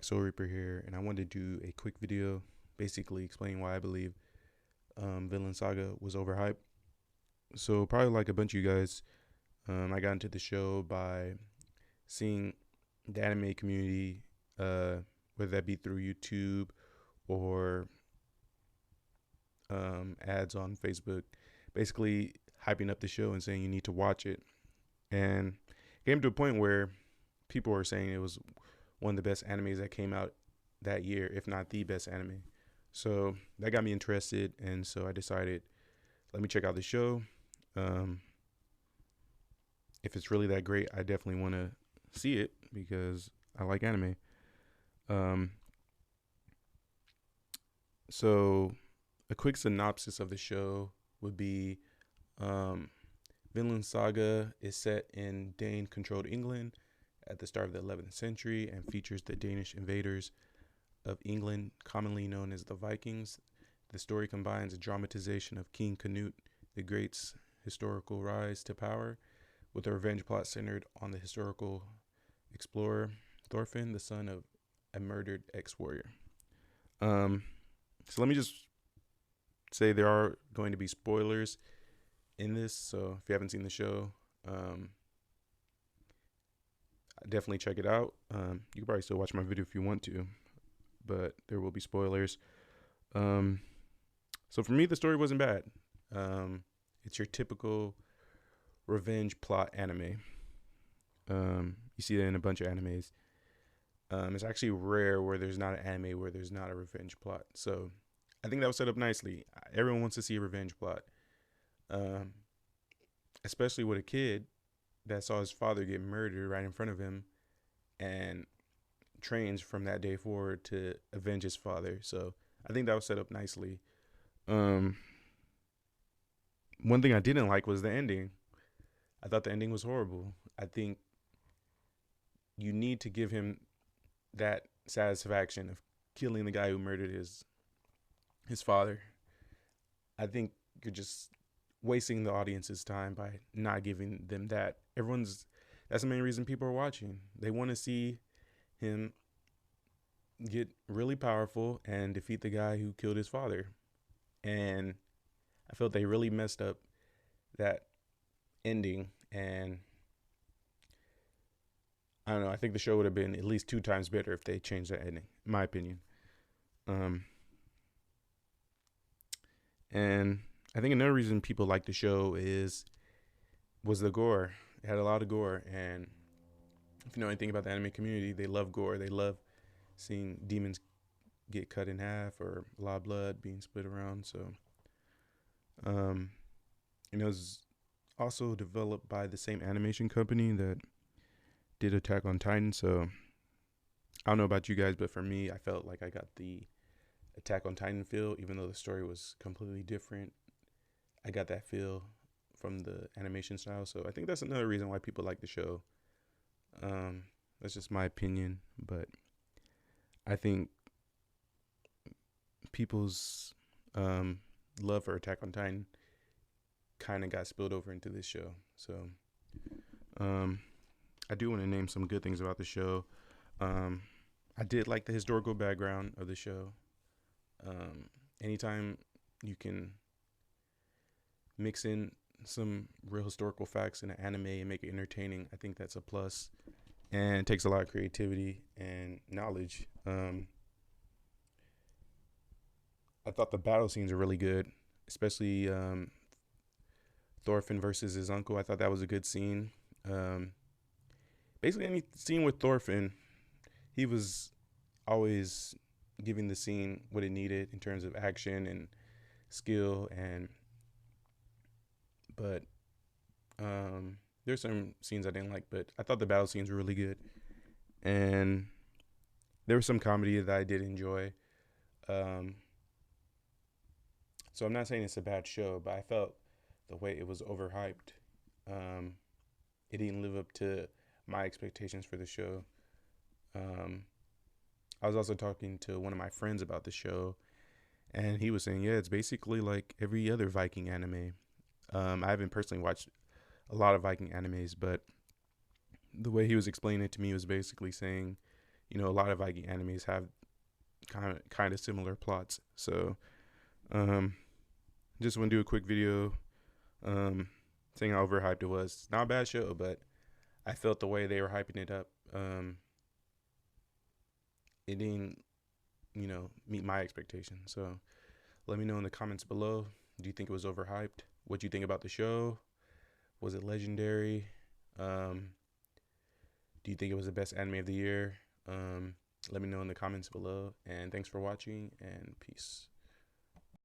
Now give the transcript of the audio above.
Black Soul Reaper here, and I wanted to do a quick video basically explaining why I believe Vinland Saga was overhyped. So, probably like a bunch of you guys, I got into the show by seeing the anime community, uh, whether that be through YouTube or ads on Facebook, basically hyping up the show and saying you need to watch it. And it came to a point where people were saying it was one of the best animes that came out that year, if not the best anime. So that got me interested, and so I decided, let me check out the show. Um, if it's really that great, I definitely want to see it because I like anime. Um, so a quick synopsis of the show would be um, Vinland Saga is set in Dane-controlled England at the start of the 11th century and features the Danish invaders of England, commonly known as the Vikings. The story combines a dramatization of King Canute the Great's historical rise to power with a revenge plot centered on the historical explorer Thorfinn, the son of a murdered ex-warrior. Um, so let me just say there are going to be spoilers in this, so if you haven't seen the show, definitely check it out. You can probably still watch my video if you want to, but there will be spoilers. So for me, the story wasn't bad. It's your typical revenge plot anime. You see that in a bunch of animes. It's actually rare where there's not an anime where there's not a revenge plot. So I think that was set up nicely. Everyone wants to see a revenge plot, especially with a kid that saw his father get murdered right in front of him and trains from that day forward to avenge his father. So I think that was set up nicely. One thing I didn't like was the ending. I thought the ending was horrible. I think you need to give him that satisfaction of killing the guy who murdered his father. I think you're just wasting the audience's time by not giving them that. That's the main reason people are watching. They want to see him get really powerful and defeat the guy who killed his father. And I felt they really messed up that ending, and I don't know, I think the show would have been at least 2 times better if they changed that ending, in my opinion. And I think another reason people like the show was the gore. It had a lot of gore, and if you know anything about the anime community, they love gore. They love seeing demons get cut in half or a lot of blood being split around. So, it was also developed by the same animation company that did Attack on Titan. So I don't know about you guys, but for me, I felt like I got the Attack on Titan feel, even though the story was completely different. I got that feel from the animation style. So I think that's another reason why people like the show. That's just my opinion, but I think people's love for Attack on Titan kind of got spilled over into this show. So I do want to name some good things about the show. I did like the historical background of the show. Anytime you can mix in some real historical facts in an anime and make it entertaining, I think that's a plus. And it takes a lot of creativity and knowledge. I thought the battle scenes are really good, especially Thorfinn versus his uncle. I thought that was a good scene. Basically, any scene with Thorfinn, he was always giving the scene what it needed in terms of action and skill. But there's some scenes I didn't like, but I thought the battle scenes were really good, and there was some comedy that I did enjoy. So I'm not saying it's a bad show, but I felt the way it was overhyped. It didn't live up to my expectations for the show. I was also talking to one of my friends about the show, and he was saying, yeah, it's basically like every other Viking anime. I haven't personally watched a lot of Viking animes, but the way he was explaining it to me was basically saying you know, a lot of Viking animes have kind of similar plots. So um, just want to do a quick video um, saying how overhyped it was. Not a bad show, but I felt the way they were hyping it up. It didn't, you know, meet my expectations. So let me know in the comments below. Do you think it was overhyped? What do you think about the show? Was it legendary? Do you think it was the best anime of the year? Let me know in the comments below. And thanks for watching, and peace.